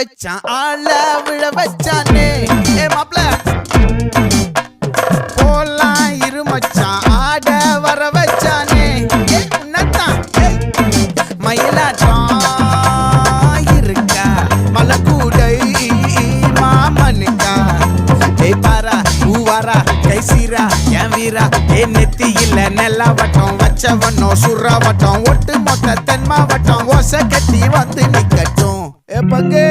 வச்சான் ஆள விழ வச்சானே ஏ மாப்ள போலாம் இருமச்சான் ஆட வர வச்சானே ஏ உன்னதான் மயிலாட்டம் இருக்கா மலக்கூடை மாமனுக்கா ஏ பாரா ஊவாரா கைசீரா என் வீரா ஏ நெத்தி இல்ல நெல்லாவட்டம் வச்சவனும் சுறாவட்டம் ஒட்டு மொத்த தென் மாவட்டம் ஓசை கட்டி வந்து நிக்கட்டும் ஏ பங்கே